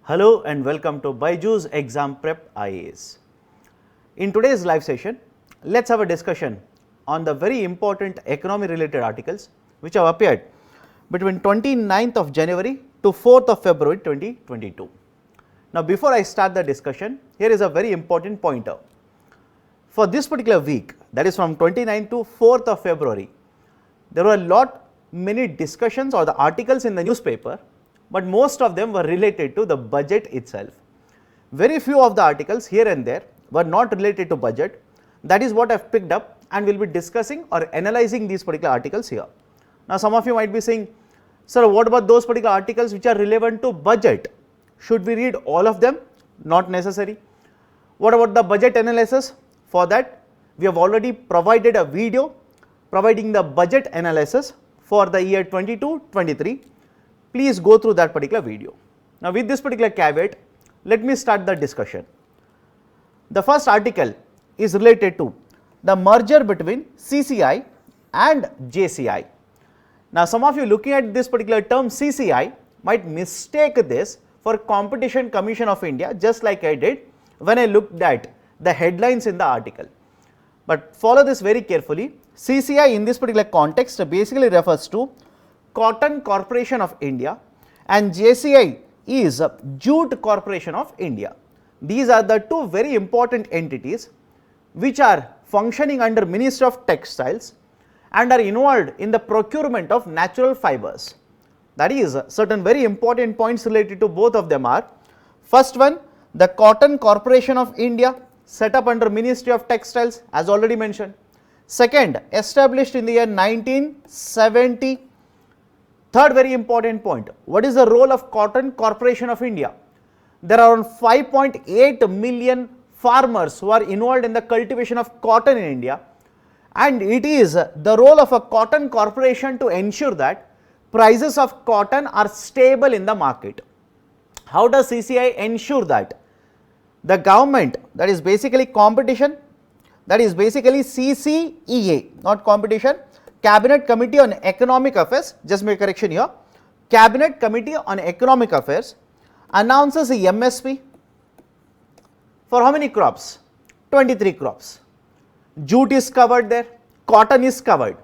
Hello and welcome to BYJU'S Exam Prep IAS. In today's live session, let's have a discussion on the very important economy related articles which have appeared between 29th of January to 4th of February 2022. Now before I start the discussion, here is a very important pointer. For this particular week, that is from 29th to 4th of February, there were many discussions or the articles in the newspaper, but most of them were related to the budget itself. Very few of the articles here and there were not related to budget. That is what I have picked up and will be discussing or analyzing these particular articles here. Now some of you might be saying, sir, what about those particular articles which are relevant to budget? Should we read all of them? Not necessary. What about the budget analysis? For that, we have already provided a video providing the budget analysis for the year 22-23. Please go through that particular video. Now with this particular caveat, let me start the discussion. The first article is related to the merger between CCI and JCI. Now some of you looking at this particular term CCI might mistake this for Competition Commission of India, just like I did when I looked at the headlines in the article. But follow this very carefully. CCI in this particular context basically refers to Cotton Corporation of India and JCI is Jute Corporation of India. These are the two very important entities which are functioning under Ministry of Textiles and are involved in the procurement of natural fibers. That is, certain very important points related to both of them are, first one, the Cotton Corporation of India set up under Ministry of Textiles as already mentioned. Second, established in the year 1970. Third very important point, what is the role of Cotton Corporation of India? There are around 5.8 million farmers who are involved in the cultivation of cotton in India, and it is the role of a cotton corporation to ensure that prices of cotton are stable in the market. How does CCI ensure that? The government, that is basically competition, that is basically CCEA, not competition, Cabinet Committee on Economic Affairs, just make a correction here, Cabinet Committee on Economic Affairs announces the MSP for how many crops? 23 crops. Jute is covered there, cotton is covered,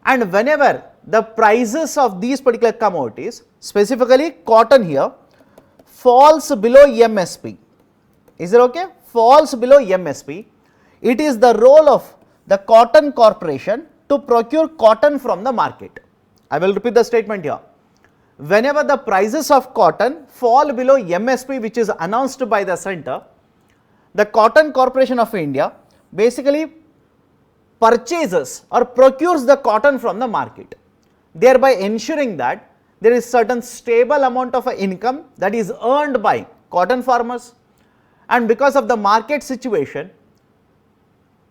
and whenever the prices of these particular commodities, specifically cotton here, falls below MSP, is it okay? Falls below MSP, it is the role of the Cotton Corporation to procure cotton from the market. I will repeat the statement here. Whenever the prices of cotton fall below MSP which is announced by the center, the Cotton Corporation of India basically purchases or procures the cotton from the market, thereby ensuring that there is certain stable amount of income that is earned by cotton farmers, and because of the market situation,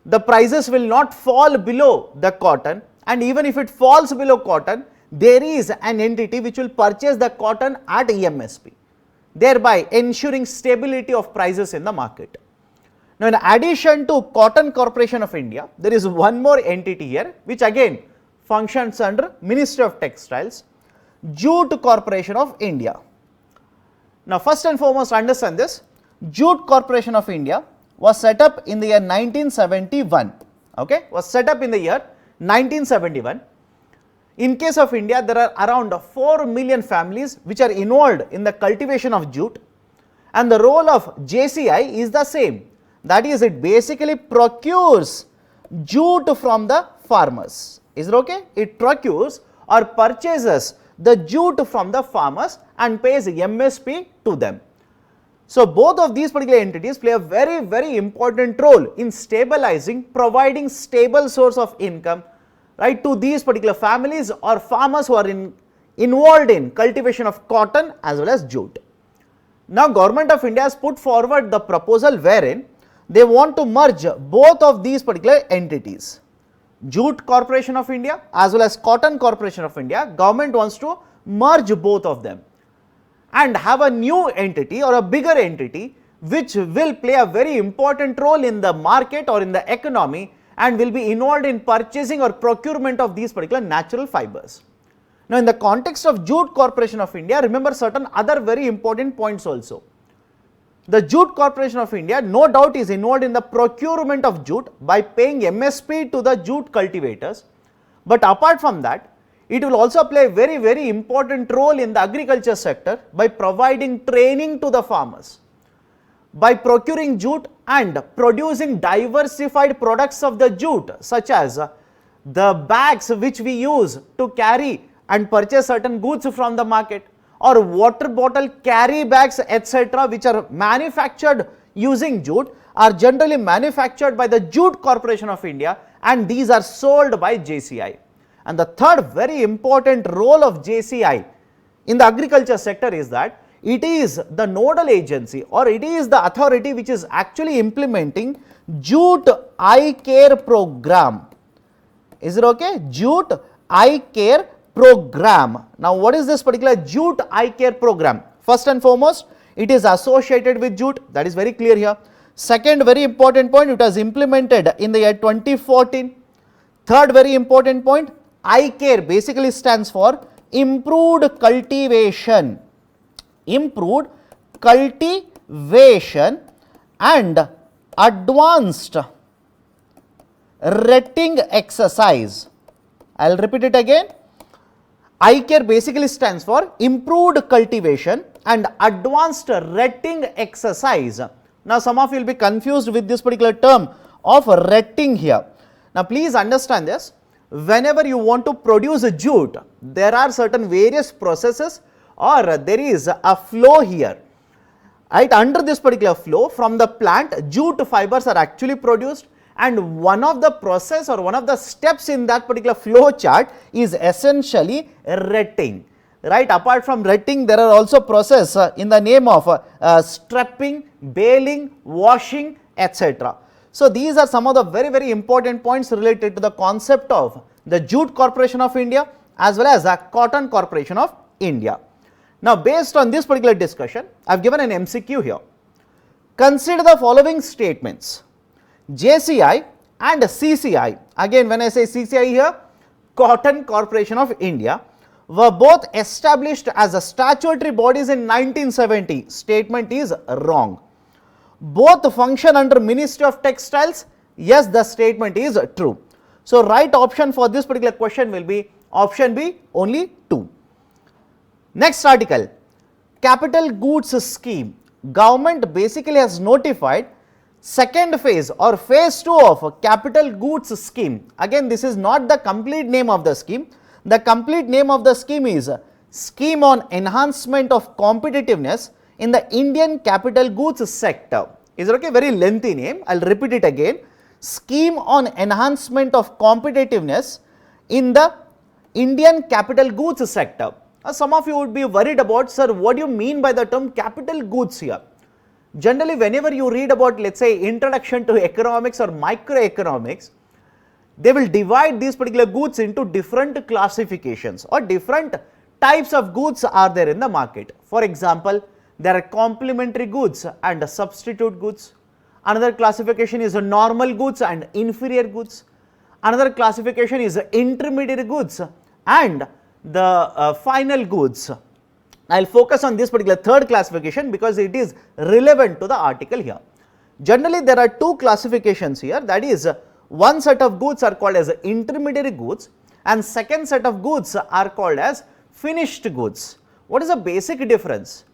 the prices will not fall below the cotton, and even if it falls below cotton, there is an entity which will purchase the cotton at MSP, thereby ensuring stability of prices in the market. Now in addition to Cotton Corporation of India, there is one more entity here which again functions under Ministry of Textiles, Jute Corporation of India. Now first and foremost understand this, Jute Corporation of India was set up in the year 1971, okay, was set up in the year 1971. In case of India, there are around 4 million families which are involved in the cultivation of jute, and the role of JCI is the same, that is, it basically procures jute from the farmers, is it okay? It procures or purchases the jute from the farmers and pays MSP to them. So both of these particular entities play a very important role in stabilizing, providing stable source of income, right, to these particular families or farmers who are involved in cultivation of cotton as well as jute. Now Government of India has put forward the proposal wherein they want to merge both of these particular entities, Jute Corporation of India as well as Cotton Corporation of India. Government wants to merge both of them and have a new entity or a bigger entity which will play a very important role in the market or in the economy and will be involved in purchasing or procurement of these particular natural fibers. Now, in the context of Jute Corporation of India, remember certain other very important points also. The Jute Corporation of India no doubt is involved in the procurement of jute by paying MSP to the jute cultivators, but apart from that, it will also play a very important role in the agriculture sector by providing training to the farmers. By procuring jute and producing diversified products of the jute, such as the bags which we use to carry and purchase certain goods from the market, or water bottle carry bags, etc., which are manufactured using jute, are generally manufactured by the Jute Corporation of India, and these are sold by JCI. And the third very important role of JCI in the agriculture sector is that it is the nodal agency, or it is the authority which is actually implementing Jute Eye Care program. Is it okay? Jute Eye Care program. Now, what is this particular Jute Eye Care program? First and foremost, it is associated with jute, that is very clear here. Second very important point, it was implemented in the year 2014. Third very important point, eye care basically stands for improved cultivation. Improved cultivation and advanced retting exercise. I will repeat it again. Eye care basically stands for improved cultivation and advanced retting exercise. Now, some of you will be confused with this particular term of retting here. Now, please understand this. Whenever you want to produce a jute, there are certain various processes, or there is a flow here. Right, under this particular flow from the plant, jute fibers are actually produced, and one of the process or one of the steps in that particular flow chart is essentially retting. Right, apart from retting, there are also process in the name of stripping, baling, washing, etc. So, these are some of the very important points related to the concept of the Jute Corporation of India as well as the Cotton Corporation of India. Now, based on this particular discussion, I have given an MCQ here. Consider the following statements. JCI and CCI, again when I say CCI here, Cotton Corporation of India, were both established as a statutory bodies in 1970. Statement is wrong. Both function under Ministry of Textiles. Yes, the statement is true. So, right option for this particular question will be option B, only 2. Next article, Capital Goods Scheme. Government basically has notified second phase or phase 2 of Capital Goods Scheme. Again, this is not the complete name of the scheme. The complete name of the scheme is Scheme on Enhancement of Competitiveness in the Indian Capital Goods Sector. Is it okay? Very lengthy name. I will repeat it again. Scheme on Enhancement of Competitiveness in the Indian Capital Goods Sector. Some of you would be worried about, sir, what do you mean by the term capital goods here? Generally, whenever you read about, let's say, introduction to economics or microeconomics, they will divide these particular goods into different classifications, or different types of goods are there in the market. For example, there are complementary goods and substitute goods. Another classification is normal goods and inferior goods. Another classification is intermediate goods and the final goods. I will focus on this particular third classification because it is relevant to the article here. Generally, there are two classifications here, that is, one set of goods are called as intermediary goods and second set of goods are called as finished goods. What is the basic difference?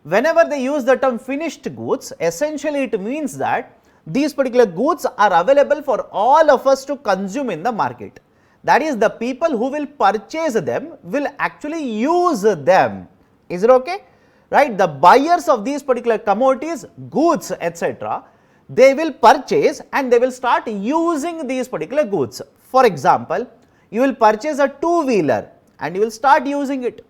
Whenever they use the term finished goods, essentially it means that these particular goods are available for all of us to consume in the market. That is, the people who will purchase them will actually use them. Is it okay? Right? The buyers of these particular commodities, goods, etc., they will purchase and they will start using these particular goods. For example, you will purchase a two-wheeler and you will start using it.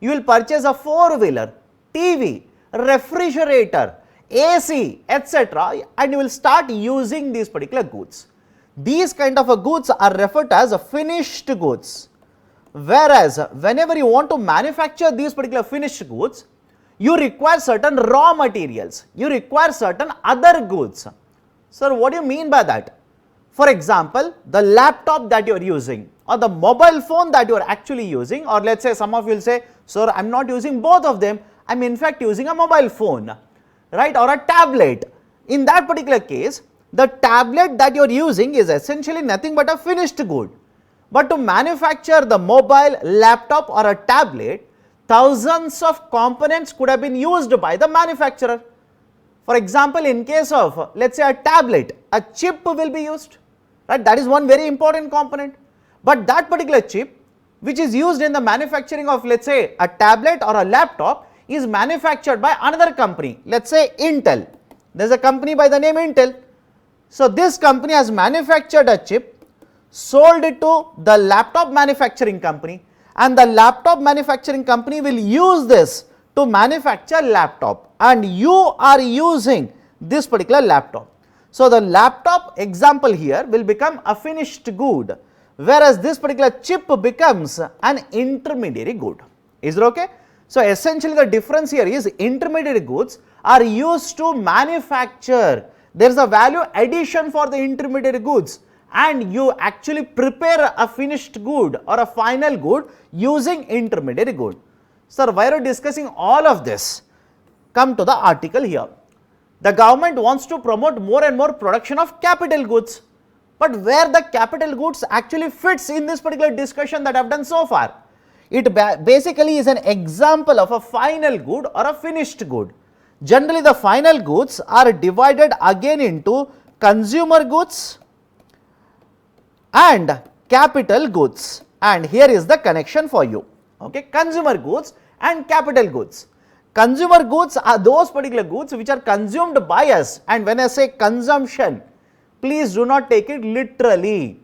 You will purchase a four-wheeler, TV, refrigerator, AC, etc., and you will start using these particular goods. These kind of goods are referred to as finished goods. Whereas, whenever you want to manufacture these particular finished goods, you require certain raw materials, you require certain other goods. Sir, what do you mean by that? For example, the laptop that you are using or the mobile phone that you are actually using, or let's say some of you will say, sir, I am not using both of them, I am in fact using a mobile phone, right, or a tablet. In that particular case, the tablet that you are using is essentially nothing but a finished good. But to manufacture the mobile, laptop or a tablet, thousands of components could have been used by the manufacturer. For example, in case of let's say a tablet, a chip will be used, right? That is one very important component. But that particular chip which is used in the manufacturing of let's say a tablet or a laptop is manufactured by another company, let's say Intel. There is a company by the name Intel. So this company has manufactured a chip, sold it to the laptop manufacturing company, and the laptop manufacturing company will use this to manufacture laptop, and you are using this particular laptop. So the laptop example here will become a finished good, whereas this particular chip becomes an intermediary good. Is it okay? So essentially the difference here is intermediary goods are used to manufacture. There is a value addition for the intermediary goods, and you actually prepare a finished good or a final good using intermediary good. Sir, why are you discussing all of this? Come to the article here. The government wants to promote more and more production of capital goods, but where the capital goods actually fits in this particular discussion that I have done so far? It basically is an example of a final good or a finished good. Generally, the final goods are divided again into consumer goods and capital goods, and here is the connection for you. Okay, consumer goods and capital goods. Consumer goods are those particular goods which are consumed by us, and when I say consumption, please do not take it literally.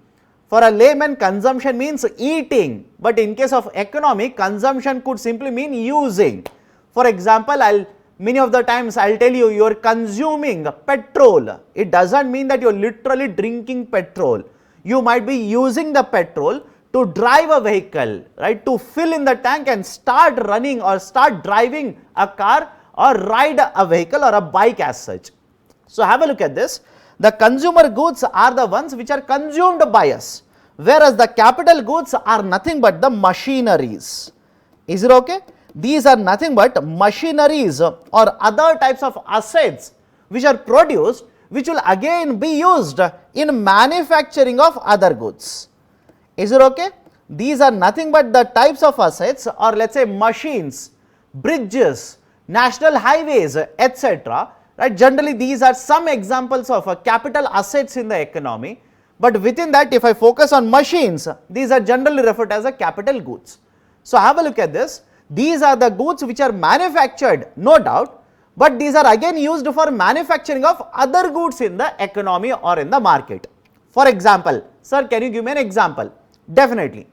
For a layman, consumption means eating, but in case of economy, consumption could simply mean using. For example, many of the times I will tell you, you are consuming petrol. It does not mean that you are literally drinking petrol. You might be using the petrol to drive a vehicle, right, to fill in the tank and start running or start driving a car or ride a vehicle or a bike as such. So have a look at this. The consumer goods are the ones which are consumed by us, whereas the capital goods are nothing but the machineries. Is it okay? These are nothing but machineries or other types of assets which are produced, which will again be used in manufacturing of other goods. Is it okay? These are nothing but the types of assets, or let's say machines, bridges, national highways, etc. Right? Generally, these are some examples of capital assets in the economy, but within that, if I focus on machines, these are generally referred as a capital goods. So have a look at this. These are the goods which are manufactured, no doubt, but these are again used for manufacturing of other goods in the economy or in the market. For example, sir, can you give me an example? Definitely.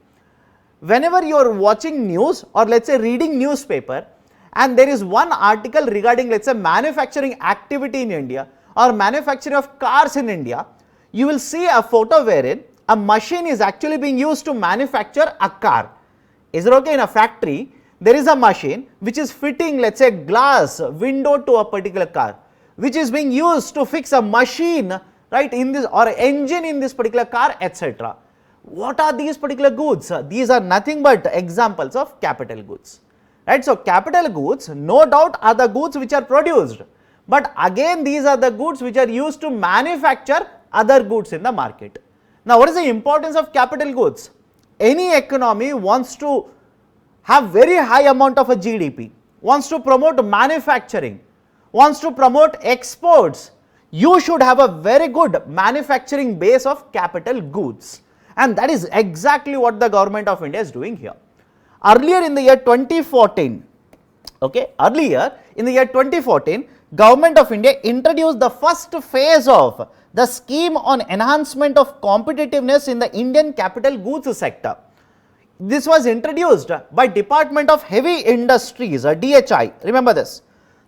Whenever you are watching news or let's say reading newspaper, and there is one article regarding let's say manufacturing activity in India or manufacturing of cars in India, you will see a photo wherein a machine is actually being used to manufacture a car. Is it okay? In a factory, there is a machine which is fitting let's say glass window to a particular car, which is being used to fix a machine, right, in this or engine in this particular car, etc. What are these particular goods? These are nothing but examples of capital goods, right? So capital goods no doubt are the goods which are produced, but again these are the goods which are used to manufacture other goods in the market. Now what is the importance of capital goods? Any economy wants to have very high amount of a GDP, wants to promote manufacturing, wants to promote exports. You should have a very good manufacturing base of capital goods, and that is exactly what the government of India is doing here. Earlier in the year 2014, Government of India introduced the first phase of the scheme on enhancement of competitiveness in the Indian capital goods sector. This was introduced by Department of Heavy Industries, DHI. Remember this.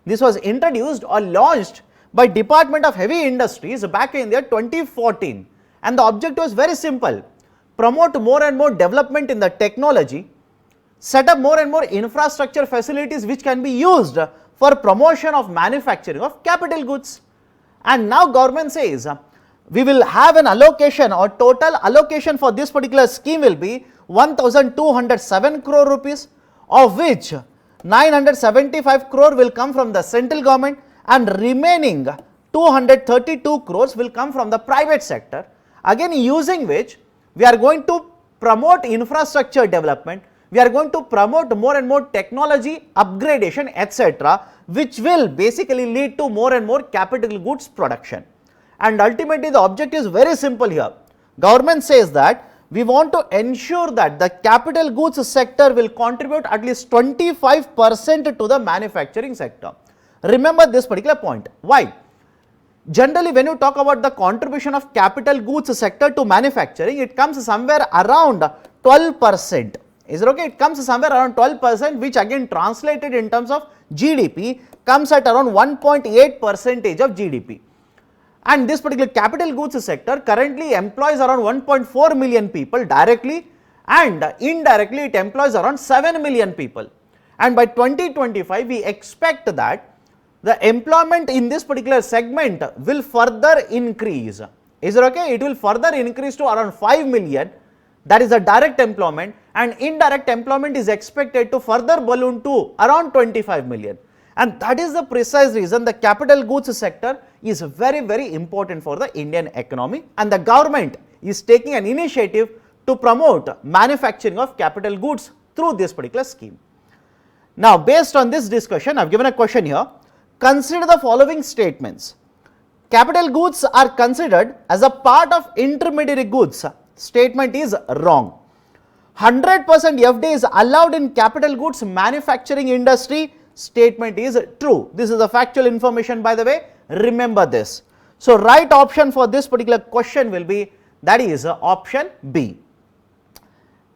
This was introduced or launched by Department of Heavy Industries back in the year 2014, and the objective was very simple: promote more and more development in the technology, set up more and more infrastructure facilities which can be used for promotion of manufacturing of capital goods. And now government says we will have an allocation, or total allocation for this particular scheme will be 1207 crore rupees, of which 975 crore will come from the central government and remaining 232 crores will come from the private sector, again using which we are going to promote infrastructure development, we are going to promote more and more technology upgradation, etc., which will basically lead to more and more capital goods production. And ultimately the objective is very simple here. Government says that we want to ensure that the capital goods sector will contribute at least 25% to the manufacturing sector. Remember this particular point. Why? Generally, when you talk about the contribution of capital goods sector to manufacturing, it comes somewhere around 12%. Is it okay? It comes somewhere around 12%, which again translated in terms of GDP comes at around 1.8% of GDP. And this particular capital goods sector currently employs around 1.4 million people directly, and indirectly it employs around 7 million people. And by 2025, we expect that the employment in this particular segment will further increase. Is it okay? It will further increase to around 5 million. That is the direct employment, and indirect employment is expected to further balloon to around 25 million. And that is the precise reason the capital goods sector is very, very important for the Indian economy, and the government is taking an initiative to promote manufacturing of capital goods through this particular scheme. Now, based on this discussion, I have given a question here. Consider the following statements. Capital goods are considered as a part of intermediary goods. Statement is wrong. 100% FD is allowed in capital goods manufacturing industry. Statement is true. This is the factual information, by the way. Remember this. So, right option for this particular question will be, that is option B.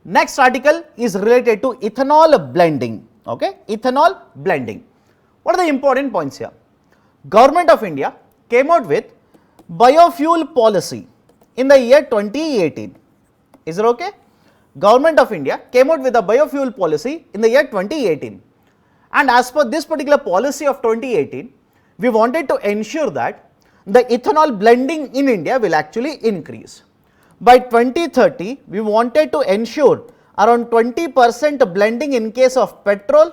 Next article is related to ethanol blending. Okay, ethanol blending. What are the important points here? Government of India came out with biofuel policy in the year 2018. Is it okay? Government of India came out with a biofuel policy in the year 2018. And as per this particular policy of 2018, we wanted to ensure that the ethanol blending in India will actually increase. By 2030, we wanted to ensure around 20% blending in case of petrol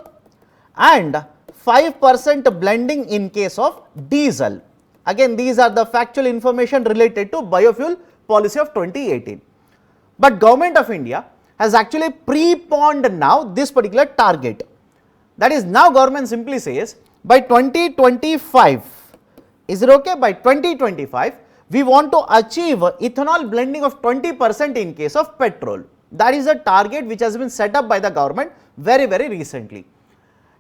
and 5% blending in case of diesel. Again, these are the factual information related to biofuel policy of 2018. But Government of India has actually preponed now this particular target. That is, now government simply says by 2025, is it okay? By 2025, we want to achieve ethanol blending of 20% in case of petrol. That is a target which has been set up by the government very, very recently.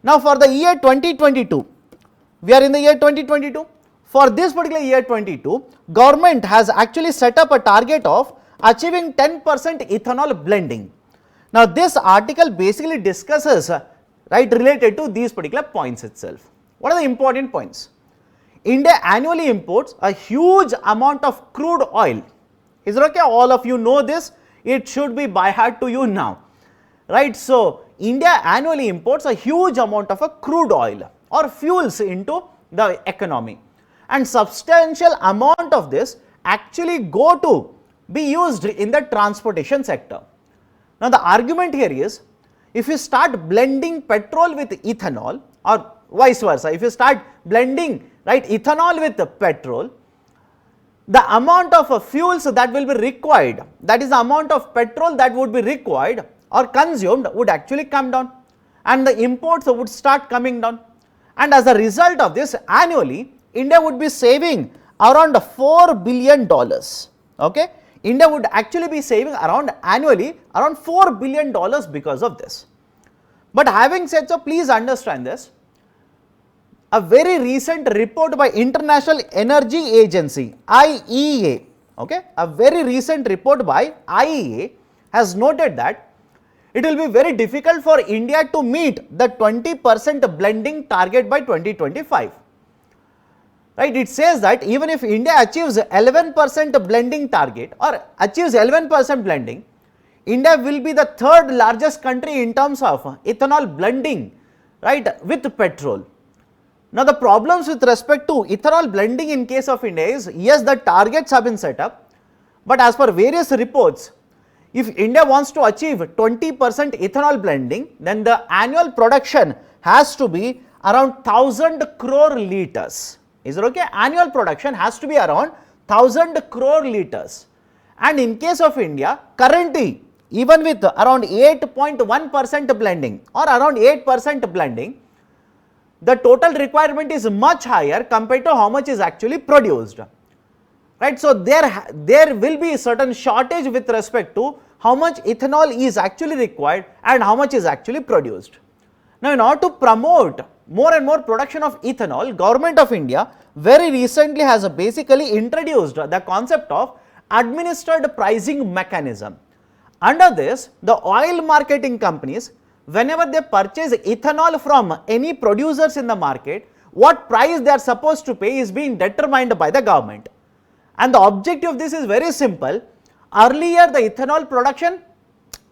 Now, for the year 2022, we are in the year 2022. For this particular year 22, government has actually set up a target of achieving 10% ethanol blending. Now, this article basically discusses related to these particular points itself. What are the important points? India annually imports a huge amount of crude oil. Is it okay? All of you know this. It should be by heart to you now. Right? So, India annually imports a huge amount of a crude oil or fuels into the economy, and substantial amount of this actually go to be used in the transportation sector. Now, the argument here is, if you start blending petrol with ethanol, or vice versa, if you start blending ethanol with the petrol, the amount of fuels that will be required, that is the amount of petrol that would be required or consumed, would actually come down, and the imports would start coming down. And as a result of this, annually India would be saving around $4 billion. Okay? India would actually be saving annually around $4 billion because of this. But having said so, please understand this. A very recent report by International Energy Agency, IEA, okay, a very recent report by IEA has noted that it will be very difficult for India to meet the 20% blending target by 2025. Right? It says that even if India achieves 11% blending target or achieves 11% blending, India will be the third largest country in terms of ethanol blending, right, with petrol. Now, the problems with respect to ethanol blending in case of India is, yes, the targets have been set up, but as per various reports, if India wants to achieve 20% ethanol blending, then the annual production has to be around 1000 crore liters. Is it okay? Annual production has to be around 1000 crore liters. And in case of India, currently, even with around 8.1% blending or around 8% blending, the total requirement is much higher compared to how much is actually produced. Right? So, there will be a certain shortage with respect to how much ethanol is actually required and how much is actually produced. Now, in order to promote more and more production of ethanol, Government of India very recently has basically introduced the concept of administered pricing mechanism. Under this, the oil marketing companies, whenever they purchase ethanol from any producers in the market, what price they are supposed to pay is being determined by the government. And the objective of this is very simple. Earlier, the ethanol production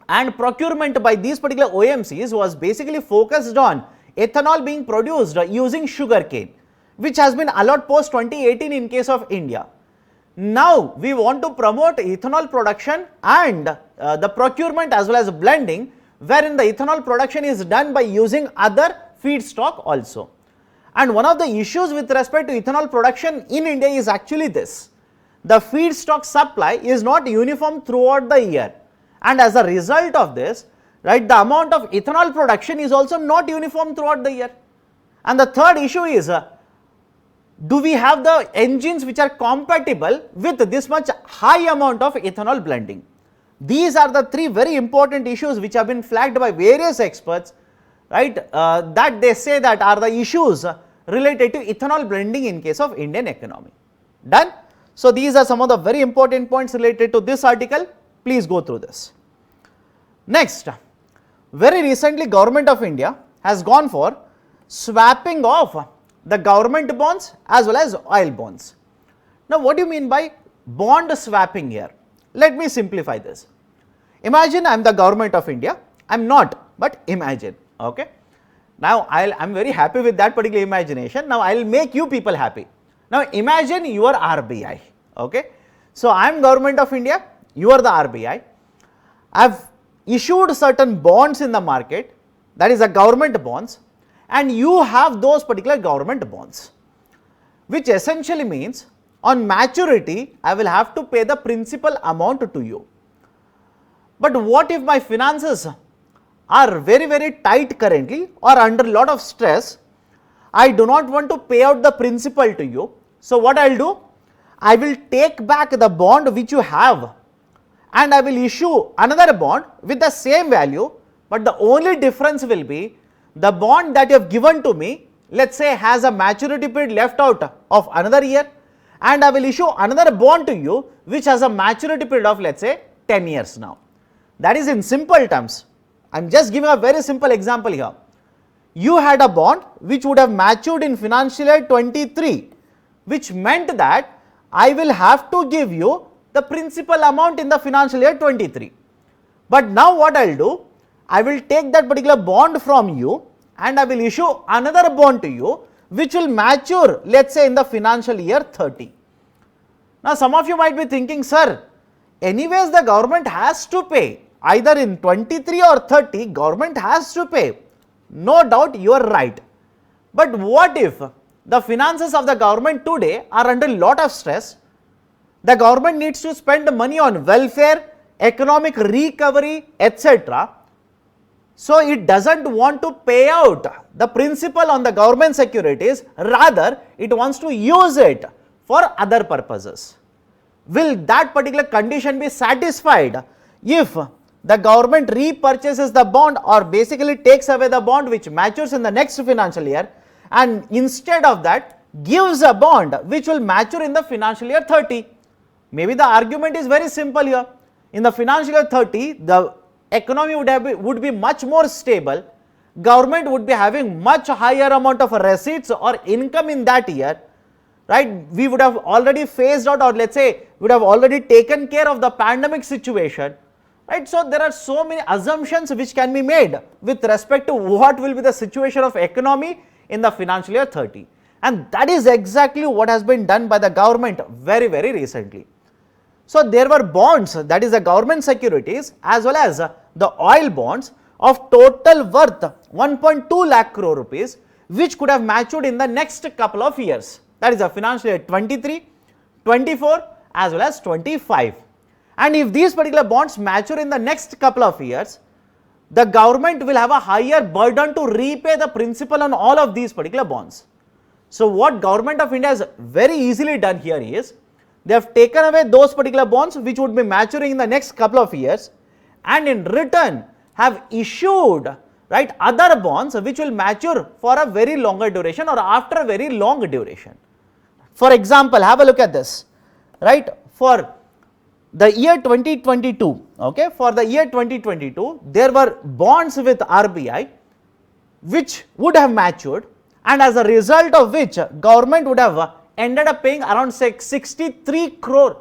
and procurement by these particular OMCs was basically focused on ethanol being produced using sugarcane, which has been allowed post 2018 in case of India. Now, we want to promote ethanol production and the procurement as well as blending, wherein the ethanol production is done by using other feedstock also. And one of the issues with respect to ethanol production in India is actually this: the feedstock supply is not uniform throughout the year, and as a result of this, right, the amount of ethanol production is also not uniform throughout the year. And the third issue is, do we have the engines which are compatible with this much high amount of ethanol blending? These are the three very important issues which have been flagged by various experts, right, that they say that are the issues related to ethanol blending in case of Indian economy. Done? So, these are some of the very important points related to this article. Please go through this. Next, very recently Government of India has gone for swapping of the government bonds as well as oil bonds. Now, what do you mean by bond swapping here? Let me simplify this. Imagine I am the Government of India. I am not, but imagine. Okay. Now, I am very happy with that particular imagination. Now, I will make you people happy. Now, imagine you are RBI. Okay. So, I am Government of India, you are the RBI. I have issued certain bonds in the market, that is the government bonds, and you have those particular government bonds, which essentially means on maturity I will have to pay the principal amount to you. But what if my finances are very tight currently or under a lot of stress? I do not want to pay out the principal to you. So, what I will do? I will take back the bond which you have and I will issue another bond with the same value, but the only difference will be the bond that you have given to me, let us say, has a maturity period left out of another year, and I will issue another bond to you which has a maturity period of, let us say, 10 years now. That is in simple terms. I am just giving a very simple example here. You had a bond which would have matured in financial year 23, which meant that I will have to give you the principal amount in the financial year 23. But now what I will do? I will take that particular bond from you and I will issue another bond to you which will mature, let us say, in the financial year 30. Now, some of you might be thinking, sir, anyways the government has to pay, either in 23 or 30, government has to pay. No doubt you are right. But what if the finances of the government today are under a lot of stress? The government needs to spend money on welfare, economic recovery, etc. So, it does not want to pay out the principal on the government securities, rather it wants to use it for other purposes. Will that particular condition be satisfied if the government repurchases the bond or basically takes away the bond which matures in the next financial year, and instead of that gives a bond which will mature in the financial year 30? Maybe the argument is very simple here. In the financial year 30, the economy would be much more stable, government would be having much higher amount of receipts or income in that year, right? We would have already phased out, or let us say would have already taken care of the pandemic situation, right? So, there are so many assumptions which can be made with respect to what will be the situation of economy in the financial year 30. And that is exactly what has been done by the government very, very recently. So there were bonds, that is the government securities as well as the oil bonds of total worth 1.2 lakh crore rupees, which could have matured in the next couple of years. That is the financial year 23, 24 as well as 25. And if these particular bonds mature in the next couple of years, the government will have a higher burden to repay the principal on all of these particular bonds. So what Government of India has very easily done here is, they have taken away those particular bonds which would be maturing in the next couple of years, and in return have issued, right, other bonds which will mature for a very longer duration or after a very long duration. For example, have a look at this, right, for the year 2022, okay, for the year 2022, there were bonds with RBI which would have matured, and as a result of which government would have ended up paying around 63 crore,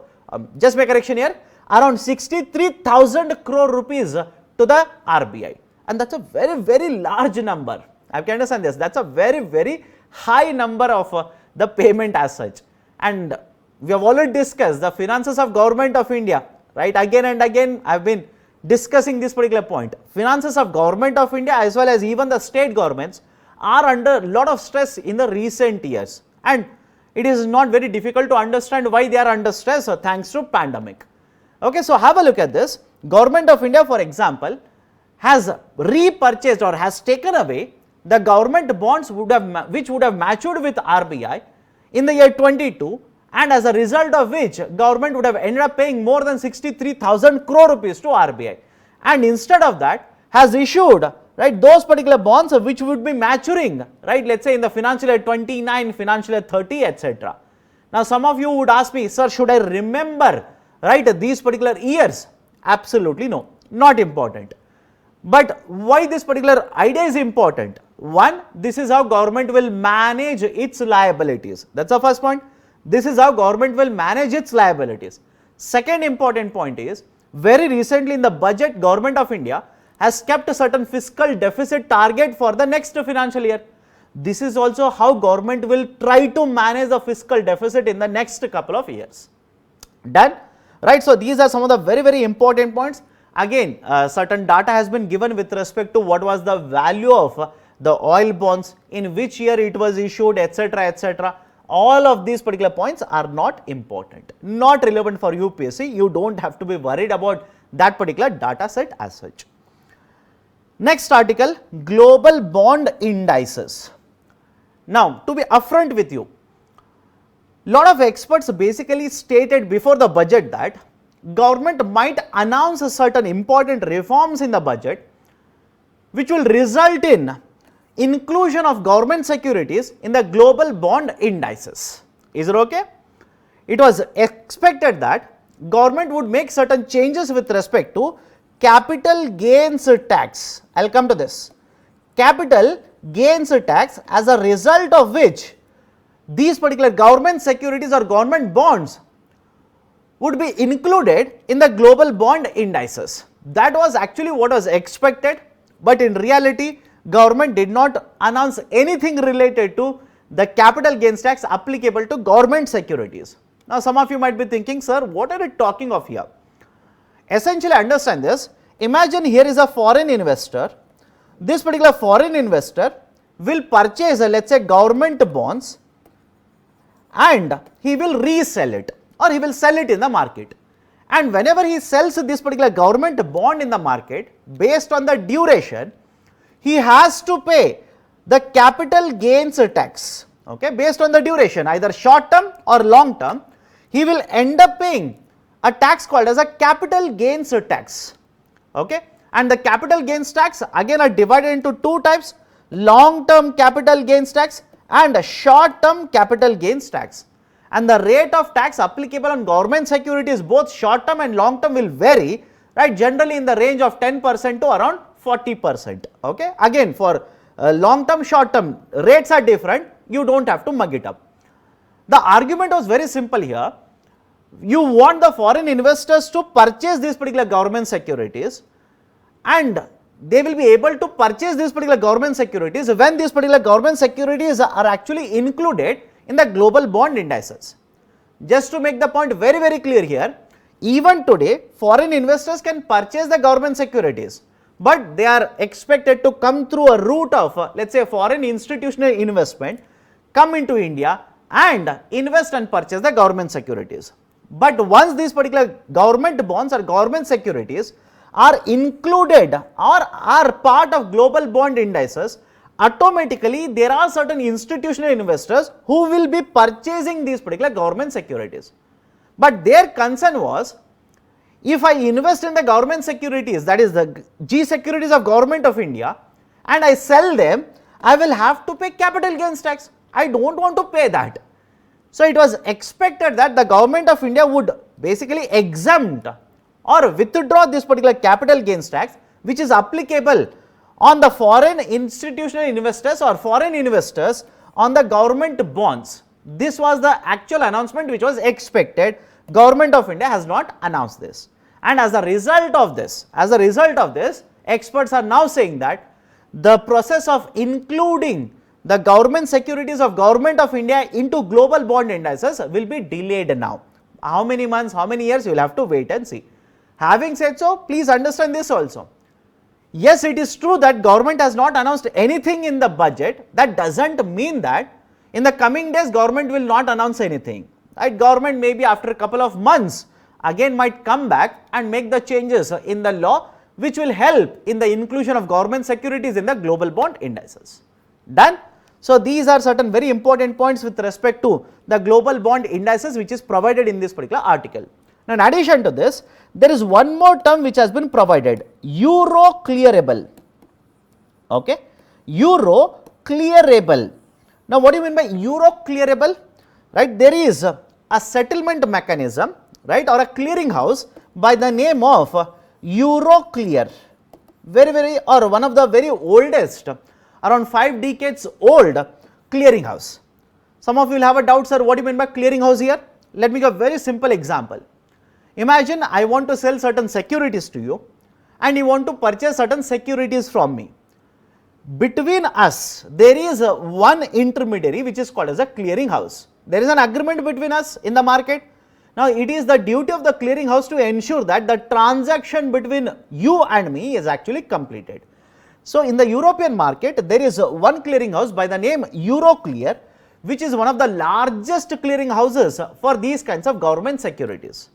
just make a correction here, around 63,000 crore rupees to the RBI, and that's a very, very large number. I can understand this, that's a very, very high number of the payment as such. And we have already discussed the finances of Government of India, right? Again and again I have been discussing this particular point. Finances of Government of India as well as even the state governments are under a lot of stress in the recent years, and it is not very difficult to understand why they are under stress thanks to pandemic. Okay, so have a look at this. Government of India, for example, has repurchased or has taken away the government bonds which would have matured with RBI in the year 22, and as a result of which government would have ended up paying more than 63,000 crore rupees to RBI, and instead of that has issued, right, those particular bonds which would be maturing, right, let's say in the financial year 29, financial year 30, etc. Now some of you would ask me, sir, should I remember, right, these particular years? Absolutely no, not important. But why this particular idea is important? One, this is how government will manage its liabilities. That's the first point. This is how government will manage its liabilities. Second important point is, very recently in the budget, Government of India has kept a certain fiscal deficit target for the next financial year. This is also how government will try to manage the fiscal deficit in the next couple of years. Done? Right, so these are some of the very, very important points. Again, certain data has been given with respect to what was the value of the oil bonds, in which year it was issued, etc., etc. All of these particular points are not important, not relevant for UPSC. You don't have to be worried about that particular data set as such. Next article, global bond indices. Now, to be upfront with you, lot of experts basically stated before the budget that government might announce certain important reforms in the budget which will result in inclusion of government securities in the global bond indices. Is it okay? It was expected that government would make certain changes with respect to capital gains tax. I will come to this. Capital gains tax, as a result of which these particular government securities or government bonds would be included in the global bond indices. That was actually what was expected, but in reality government did not announce anything related to the capital gains tax applicable to government securities. Now some of you might be thinking, sir, what are you talking of here? Essentially understand this. Imagine here is a foreign investor. This particular foreign investor will purchase, let's say, government bonds, and he will resell it or he will sell it in the market. And whenever he sells this particular government bond in the market, based on the duration, he has to pay the capital gains tax, okay, based on the duration, either short term or long term. He will end up paying a tax called as a capital gains tax, okay. And the capital gains tax again are divided into two types: long term capital gains tax and a short term capital gains tax. And the rate of tax applicable on government securities, both short term and long term, will vary, right, generally in the range of 10% to around 40%, okay. Again, for long term, short term, rates are different, you don't have to mug it up. The argument was very simple here. You want the foreign investors to purchase these particular government securities, and they will be able to purchase these particular government securities when these particular government securities are actually included in the global bond indices. Just to make the point very, very clear here, even today foreign investors can purchase the government securities, but they are expected to come through a route of let us say foreign institutional investment, come into India and invest and purchase the government securities. But once these particular government bonds or government securities are included or are part of global bond indices, automatically there are certain institutional investors who will be purchasing these particular government securities. But their concern was, if I invest in the government securities, that is the G securities of Government of India, and I sell them, I will have to pay capital gains tax. I do not want to pay that. So it was expected that the Government of India would basically exempt or withdraw this particular capital gains tax, which is applicable on the foreign institutional investors or foreign investors on the government bonds. This was the actual announcement which was expected. Government of India has not announced this, and as a result of this, experts are now saying that the process of including the government securities of Government of India into global bond indices will be delayed now. How many months, how many years, you will have to wait and see. Having said so, please understand this also. Yes, it is true that government has not announced anything in the budget. That does not mean that in the coming days government will not announce anything. Right? Government maybe after a couple of months again might come back and make the changes in the law which will help in the inclusion of government securities in the global bond indices. Done? So these are certain very important points with respect to the global bond indices which is provided in this particular article. Now in addition to this, there is one more term which has been provided, euro clearable. Okay, euro clearable. Now what do you mean by euro clearable? Right, there is a settlement mechanism, right, or a clearing house by the name of Euroclear, or one of the very oldest, around 5 decades old clearing house. Some of you will have a doubt, sir, what do you mean by clearing house here? Let me give a very simple example. Imagine I want to sell certain securities to you and you want to purchase certain securities from me. Between us, there is one intermediary which is called as a clearing house. There is an agreement between us in the market. Now, it is the duty of the clearing house to ensure that the transaction between you and me is actually completed. So, in the European market, there is one clearing house by the name Euroclear, which is one of the largest clearing houses for these kinds of government securities.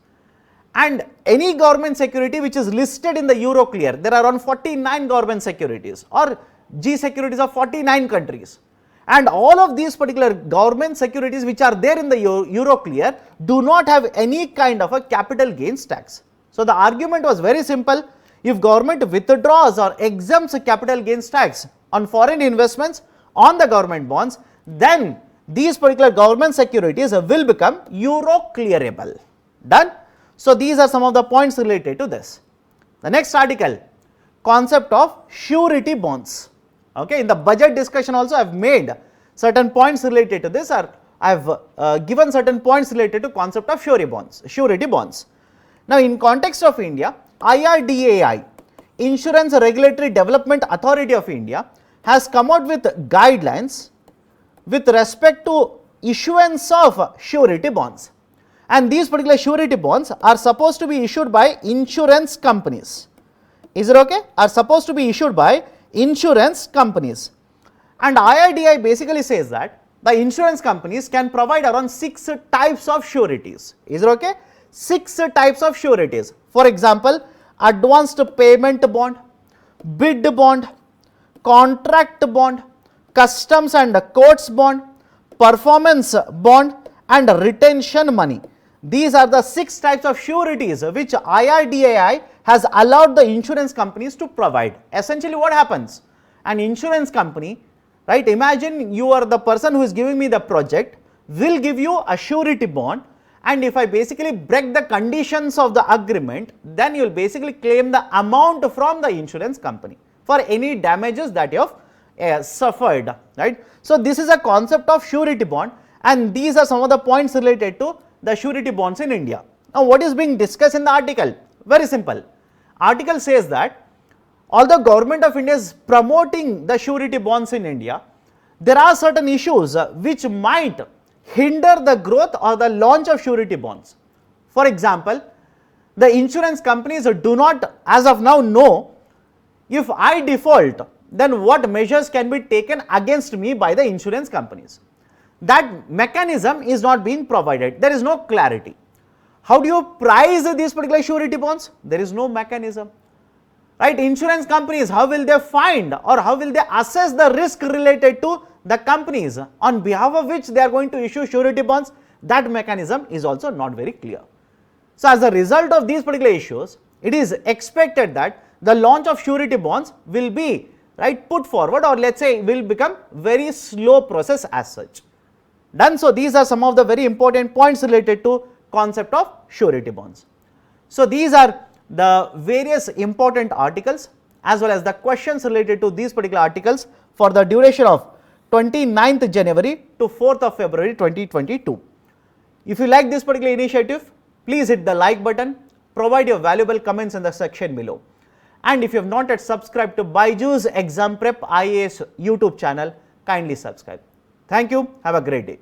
And any government security which is listed in the Euroclear, there are around 49 government securities or G securities of 49 countries. And all of these particular government securities which are there in the Euroclear do not have any kind of a capital gains tax. So the argument was very simple. If government withdraws or exempts capital gains tax on foreign investments on the government bonds, then these particular government securities will become Euroclearable. Done? So these are some of the points related to this. The next article, concept of surety bonds. Okay, in the budget discussion also I have made certain points related to this, or I have given certain points related to concept of surety bonds. Now in context of India, IRDAI, Insurance Regulatory Development Authority of India, has come out with guidelines with respect to issuance of surety bonds. And these particular surety bonds are supposed to be issued by insurance companies. Is it okay? Are supposed to be issued by insurance companies. And IRDAI basically says that the insurance companies can provide around 6 types of sureties. Is it okay? 6 types of sureties. For example, advanced payment bond, bid bond, contract bond, customs and courts bond, performance bond and retention money. These are the 6 types of sureties which IRDAI has allowed the insurance companies to provide. Essentially what happens? An insurance company, right, imagine you are the person who is giving me the project, will give you a surety bond, and if I basically break the conditions of the agreement, then you will basically claim the amount from the insurance company for any damages that you have suffered, right. So this is a concept of surety bond, and these are some of the points related to the surety bonds in India. Now what is being discussed in the article? Very simple. Article says that although Government of India is promoting the surety bonds in India, there are certain issues which might hinder the growth or the launch of surety bonds. For example, the insurance companies do not as of now know if I default, then what measures can be taken against me by the insurance companies. That mechanism is not being provided. There is no clarity. How do you price these particular surety bonds? There is no mechanism. Right? Insurance companies, how will they find or how will they assess the risk related to the companies on behalf of which they are going to issue surety bonds? That mechanism is also not very clear. So, as a result of these particular issues, it is expected that the launch of surety bonds will be put forward, or let us say will become very slow process as such. Done. So, these are some of the very important points related to concept of surety bonds. So, these are the various important articles as well as the questions related to these particular articles for the duration of 29th January to 4th of February 2022. If you like this particular initiative, please hit the like button, provide your valuable comments in the section below. And if you have not yet subscribed to BYJU'S Exam Prep IAS YouTube channel, kindly subscribe. Thank you. Have a great day.